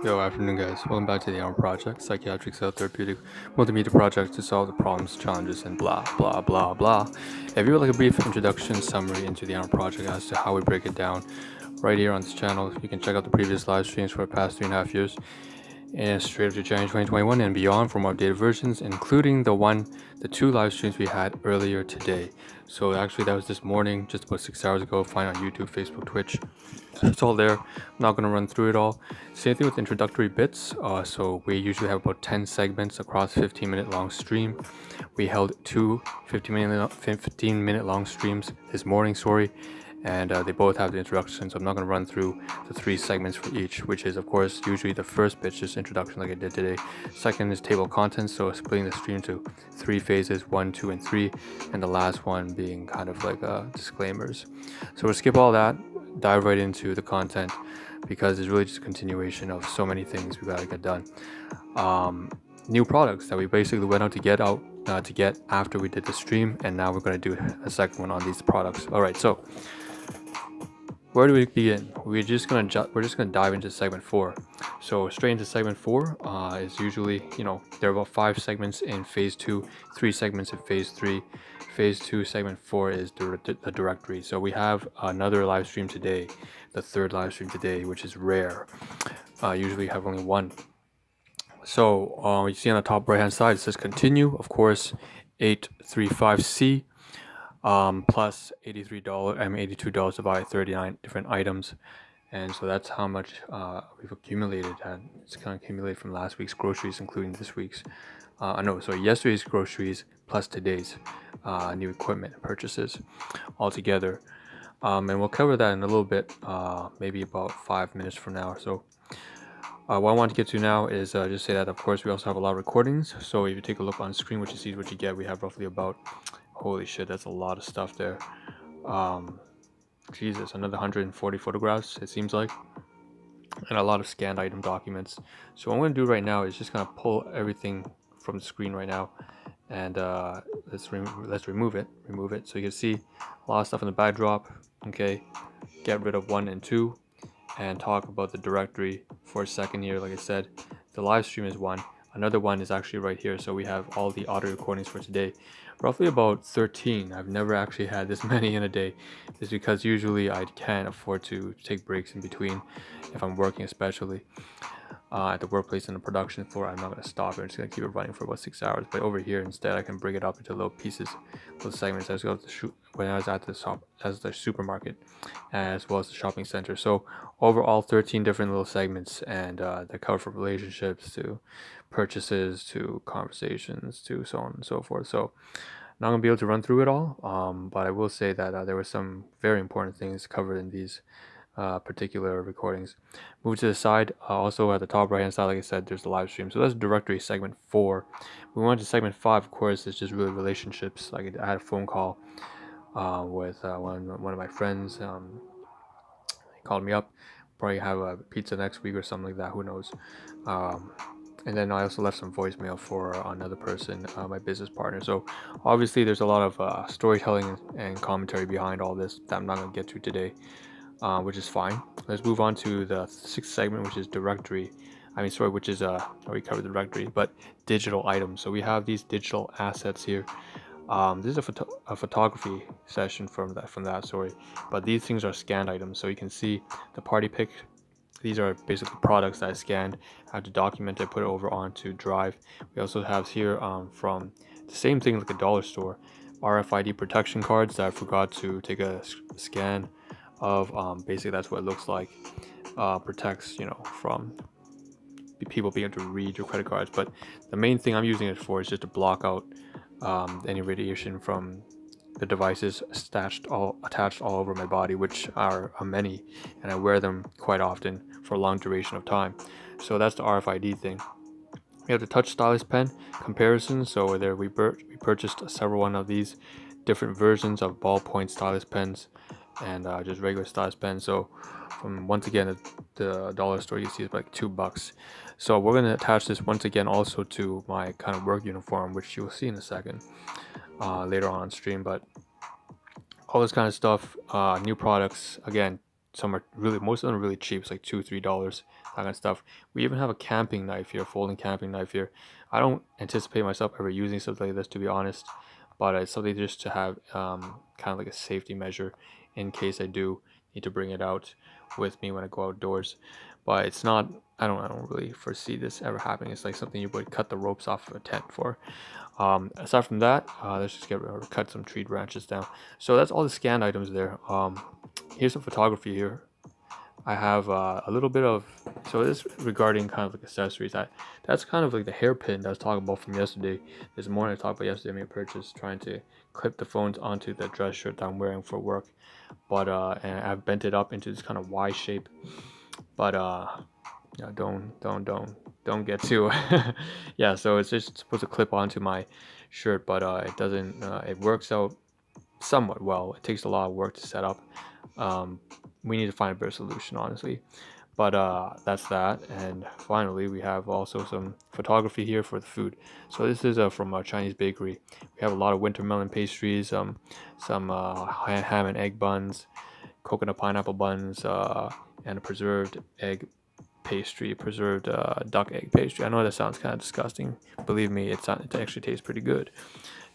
Yo, afternoon, guys. Welcome back to the Ahn Rho Project, psychiatric self-therapeutic multimedia project to solve the problems, challenges, and blah blah blah blah. If you would like a brief introduction summary into the Ahn Rho Project as to how we break it down, right here on this channel, you can check out the previous live streams for the past 3.5 years, and straight up to January 2021 and beyond for more updated versions, including the two live streams we had earlier today. So actually, that was this morning, just about 6 hours ago. Find on YouTube, Facebook, Twitch. It's all there. I'm not going to run through it all. Same thing with introductory bits. So we usually have about 10 segments across 15-minute long stream. We held two 15-minute long streams this morning, and they both have the introduction, so I'm not going to run through the three segments for each, which is of course usually the first bit, just introduction like I did today. Second is table of contents, so splitting the stream to three phases, 1, 2, and 3, and the last one being kind of like disclaimers. So we'll skip all that, dive right into the content, because it's really just a continuation of so many things we gotta get done. New products that we basically went out to get after we did the stream, and now we're going to do a second one on these products. All right, so where do we begin? We're just gonna dive into segment 4. So straight into segment 4 is usually, there are about 5 segments in phase 2, 3 segments in phase 3. Phase 2, segment 4 is the directory. So we have another live stream today, the third live stream today, which is rare. Usually have only one. So you see on the top right hand side it says continue, of course, 835C. Plus $82 to buy 39 different items, and so that's how much we've accumulated, and it's kind of accumulated from last week's groceries, including this week's yesterday's groceries plus today's new equipment purchases altogether. And we'll cover that in a little bit, maybe about 5 minutes from now or so. What I want to get to now is just say that, of course, we also have a lot of recordings. So if you take a look on screen, what you see is what you get. We have roughly about, holy shit, that's a lot of stuff there. Jesus, another 140 photographs, it seems like, and a lot of scanned item documents. So what I'm going to do right now is just going to pull everything from the screen right now, and let's remove it. So you can see a lot of stuff in the backdrop. Okay, get rid of 1 and 2. And talk about the directory for a second here. Like I said, the live stream is one. Another one is actually right here. So we have all the audio recordings for today. Roughly about 13. I've never actually had this many in a day. It's because usually I can't afford to take breaks in between if I'm working, especially at the workplace and the production floor. I'm not going to stop it. I'm just going to keep it running for about 6 hours. But over here, instead, I can break it up into little pieces, little segments as well as when I was at the supermarket, as well as the shopping center. So overall, 13 different little segments, and they cover from relationships to purchases to conversations to so on and so forth. So not going to be able to run through it all, but I will say that there were some very important things covered in these particular recordings. Move to the side, also at the top right hand side, like I said, there's the live stream. So that's directory segment 4. We went to segment 5, of course. It's just really relationships. Like I had a phone call with one of my friends. He called me up, probably have a pizza next week or something like that, who knows. And then I also left some voicemail for another person, my business partner. So obviously there's a lot of storytelling and commentary behind all this that I'm not going to get to today, which is fine. Let's move on to the 6th segment, which is directory. Which is we covered the directory, but digital items. So we have these digital assets here. This is a photography session from that, but these things are scanned items. So you can see the party pic. These are basically products that I scanned. I have to document it, put it over onto Drive. We also have here from the same thing like a dollar store, RFID protection cards that I forgot to take a scan of. Basically that's what it looks like. Protects from people being able to read your credit cards, but the main thing I'm using it for is just to block out any radiation from the devices attached all over my body, which are many, and I wear them quite often for a long duration of time. So that's the RFID thing. We have the touch stylus pen comparison. So there we purchased several one of these different versions of ballpoint stylus pens and just regular stylus pens. So from, once again, the dollar store, you see it's like $2. So we're going to attach this once again also to my kind of work uniform, which you'll see in a second later on stream. But all this kind of stuff, new products, again, Some are really, most of them are really cheap. It's like $2, $3, that kind of stuff. We even have a camping knife here, folding camping knife here. I don't anticipate myself ever using something like this, to be honest, but it's something just to have kind of like a safety measure in case I do need to bring it out with me when I go outdoors. But it's not. I don't really foresee this ever happening. It's like something you would cut the ropes off of a tent for. Aside from that, let's just cut some tree branches down. So that's all the scanned items there. Here's some photography here. I have a little bit of, so this regarding kind of like accessories. That's kind of like the hairpin that I was talking about from yesterday. This morning I talked about yesterday, I made a purchase trying to clip the phones onto the dress shirt that I'm wearing for work, but and I've bent it up into this kind of Y shape. But yeah, don't get too yeah. So it's just supposed to clip onto my shirt, but it doesn't. It works out somewhat well. It takes a lot of work to set up. Um, we need to find a better solution, honestly. But that's that. And finally, we have also some photography here for the food. So this is from a Chinese bakery. We have a lot of winter melon pastries, some ham and egg buns, coconut pineapple buns, and a preserved egg pastry, preserved duck egg pastry. I know that sounds kind of disgusting. Believe me, it actually tastes pretty good.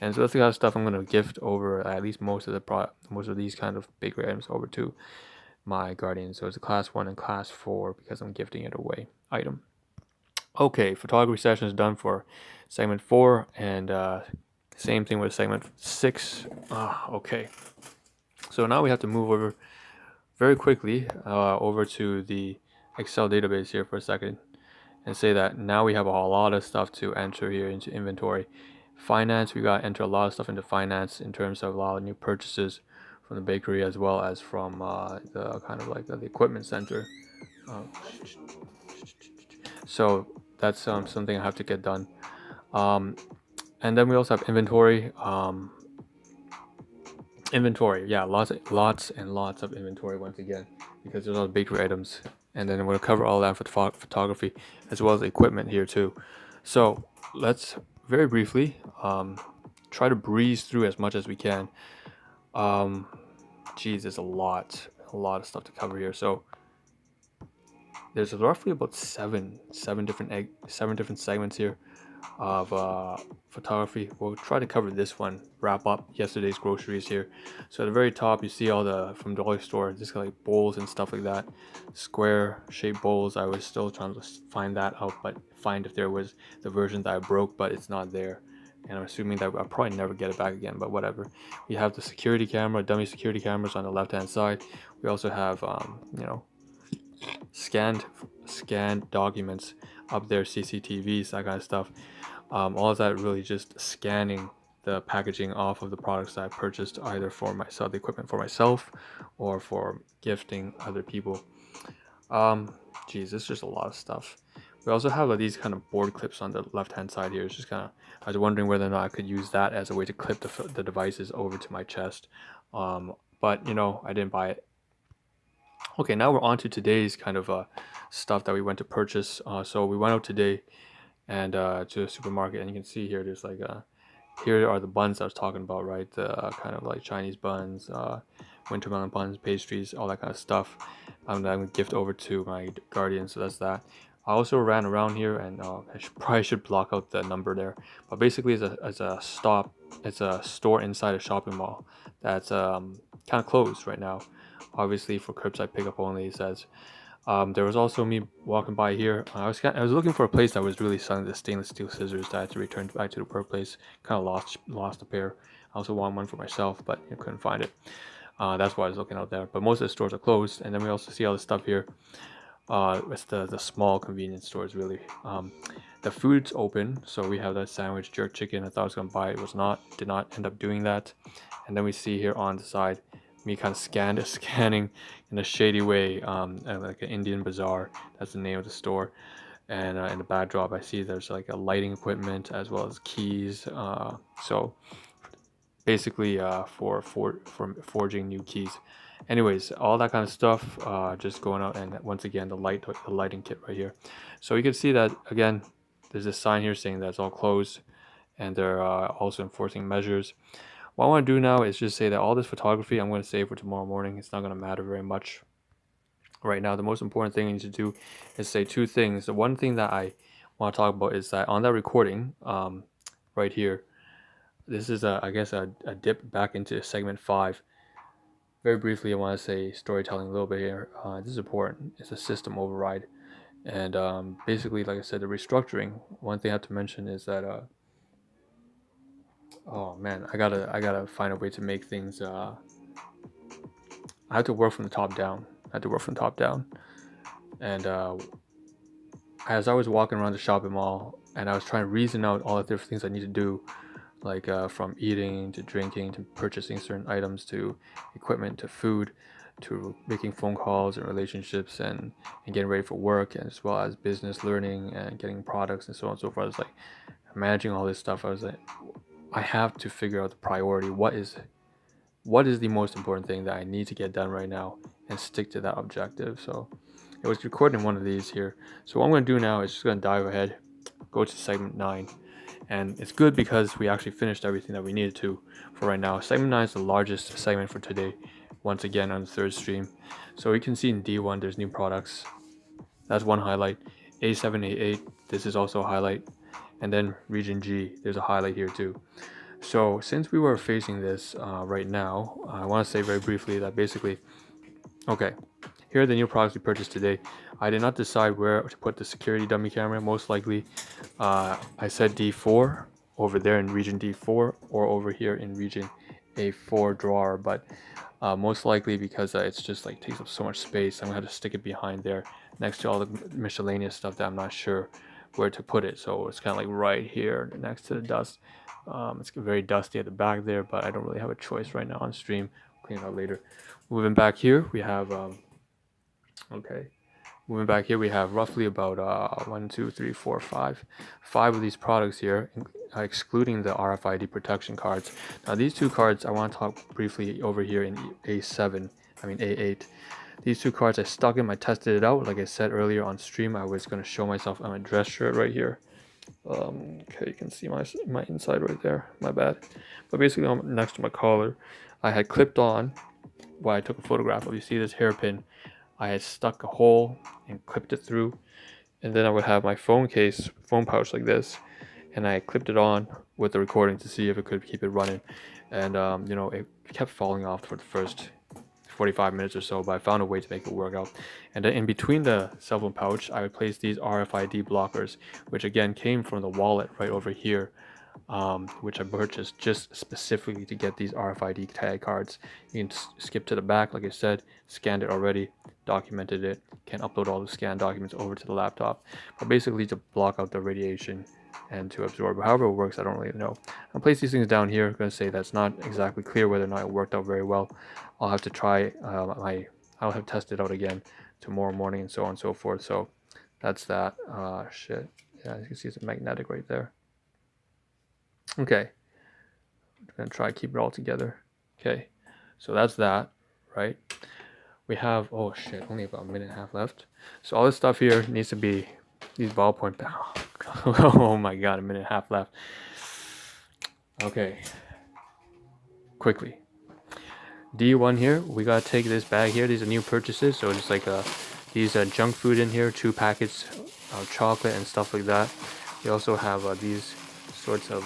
And so that's the kind of stuff I'm gonna gift over at least most of most of these kind of bakery items over to my guardian. So it's a class 1 and class 4 because I'm gifting it away item. Okay, photography session is done for segment 4, and same thing with segment 6. Okay, so now we have to move over very quickly over to the Excel database here for a second and say that now we have a lot of stuff to enter here into inventory. Finance, we got to enter a lot of stuff into finance in terms of a lot of new purchases from the bakery as well as from the kind of like the equipment center. So that's something I have to get done. And then we also have inventory. Inventory, yeah, lots and lots of inventory once again because there's a lot of bakery items. And then we're gonna cover all that for photography as well as equipment here too. So let's very briefly try to breeze through as much as we can. Geez, there's a lot of stuff to cover here. So there's roughly about seven different segments here of photography. We'll try to cover this one, wrap up yesterday's groceries here. So at the very top you see all the from dollar store, just like bowls and stuff like that, square shaped bowls. I was still trying to find that out, but find if there was the version that I broke, but it's not there, and I'm assuming that I'll probably never get it back again, but whatever. We have the security camera, dummy security cameras on the left hand side. We also have scanned documents up there, CCTVs, that kind of stuff. All of that really just scanning the packaging off of the products that I purchased, either for myself, the equipment for myself, or for gifting other people. Geez, it's just a lot of stuff. We also have these kind of board clips on the left hand side here. It's just kind of, I was wondering whether or not I could use that as a way to clip the devices over to my chest. But I didn't buy it. Okay, now we're on to today's kind of stuff that we went to purchase. So we went out today and to the supermarket, and you can see here there's like here are the buns I was talking about, right? The kind of like Chinese buns, winter melon buns, pastries, all that kind of stuff. I'm gonna gift over to my guardian, so that's that. I also ran around here, and probably should block out the number there. But basically, it's a stop. It's a store inside a shopping mall that's kind of closed right now. Obviously, for curbside pickup only, it says. There was also me walking by here. I was looking for a place that was really selling the stainless steel scissors that I had to return back to the workplace. Kind of lost a pair. I also want one for myself, but I couldn't find it. That's why I was looking out there. But most of the stores are closed, and then we also see all the stuff here. It's the small convenience stores really. The food's open, so we have that sandwich jerk chicken. I thought I was gonna buy it, was not. Did not end up doing that. And then we see here on the side me kind of scanning in a shady way, like an Indian bazaar. That's the name of the store. And in the backdrop, I see there's like a lighting equipment as well as keys. So basically, for forging new keys. Anyways, all that kind of stuff, just going out, and once again the lighting kit right here. So you can see that again. There's this sign here saying that it's all closed, and they're also enforcing measures. What I want to do now is just say that all this photography I'm going to save for tomorrow morning. It's not going to matter very much. right now, the most important thing you need to do is say two things. The one thing that I want to talk about is that on that recording, right here, this is I guess a dip back into segment 5. Very briefly, I want to say storytelling a little bit here. This is important. It's a system override, and basically, like I said, the restructuring. One thing I have to mention is that oh man, I gotta find a way to make things. I have to work from the top down. And as I was walking around the shopping mall, and I was trying to reason out all the different things I need to do, like from eating to drinking to purchasing certain items to equipment to food to making phone calls and relationships and getting ready for work, and as well as business learning and getting products and so on and so forth. I was like managing all this stuff. I was like, I have to figure out the priority. What is the most important thing that I need to get done right now and stick to that objective. So it was recording one of these here. So what I'm going to do now is just going to dive ahead, go to segment 9. And it's good because we actually finished everything that we needed to for right now. Segment 9 is the largest segment for today, once again on the third stream. So you can see in D1 there's new products. That's one highlight. A7, A8, this is also a highlight. And then region G, there's a highlight here too. So since we were facing this right now, I want to say very briefly that basically, okay, here are the new products we purchased today. I did not decide where to put the security dummy camera. Most likely, I said D4 over there in region D4 or over here in region A4 drawer, but most likely because it's just like takes up so much space, I'm gonna have to stick it behind there next to all the miscellaneous stuff that I'm not sure where to put it. So it's kind of like right here next to the dust. It's very dusty at the back there, but I don't really have a choice right now on stream. Clean it out later. Moving back here, we have moving back here, we have roughly about 5 of these products here, excluding the RFID protection cards. Now these two cards I want to talk briefly over here in A8. These two cards I stuck in, I tested it out. Like I said earlier on stream, I was going to show myself on my dress shirt right here. Okay, you can see my inside right there, my bad. But basically next to my collar, I had clipped on what I took a photograph of. You see this hairpin, I had stuck a hole and clipped it through, and then I would have my phone pouch like this, and I clipped it on with the recording to see if it could keep it running. And it kept falling off for the first 45 minutes or so, but I found a way to make it work out. And then in between the cell phone pouch, I would place these RFID blockers, which again came from the wallet right over here, which I purchased just specifically to get these RFID tag cards. You can skip to the back, like I said, scanned it already, documented it, can upload all the scanned documents over to the laptop, but basically to block out the radiation and to absorb. However it works, I don't really know. I'll place these things down here. I'm going to say that's not exactly clear whether or not it worked out very well. I'll have to try I'll have tested out again tomorrow morning and so on and so forth. So that's that. Shit. Yeah, as you can see, it's magnetic right there. Okay. I'm going to try to keep it all together. Okay. So that's that, right? We have, oh shit, only about a minute and a half left. So all this stuff here needs to be, these ballpoint, oh my god, a minute and a half left. Okay. Quickly. D1 here, we gotta take this bag here. These are new purchases, so just like these junk food in here, 2 packets of chocolate and stuff like that. We also have these sorts of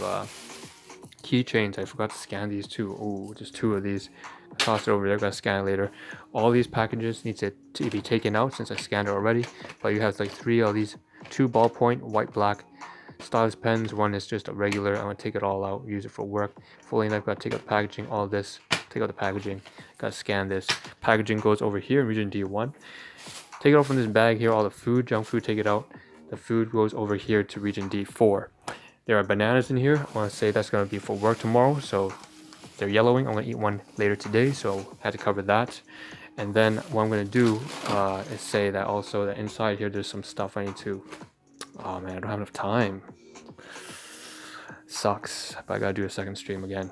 keychains. I forgot to scan these too. Oh, just 2 of these. I tossed it over there, gotta scan it later. All these packages need to be taken out since I scanned it already, but you have like 3 of these, 2 ballpoint, white, black stylus pens. One is just a regular. I'm gonna take it all out, use it for work. Fully enough, gotta take out the packaging, all of this. Take out the packaging, gotta scan this. Packaging goes over here in region D1. Take it out from this bag here, all the food, junk food, take it out. The food goes over here to region D4. There are bananas in here. I want to say that's gonna be for work tomorrow, so they're yellowing. I'm gonna eat one later today, so I had to cover that. And then what I'm gonna do is say that also that inside here there's some stuff I need to, oh man, I don't have enough time. Sucks, but I gotta do a second stream again.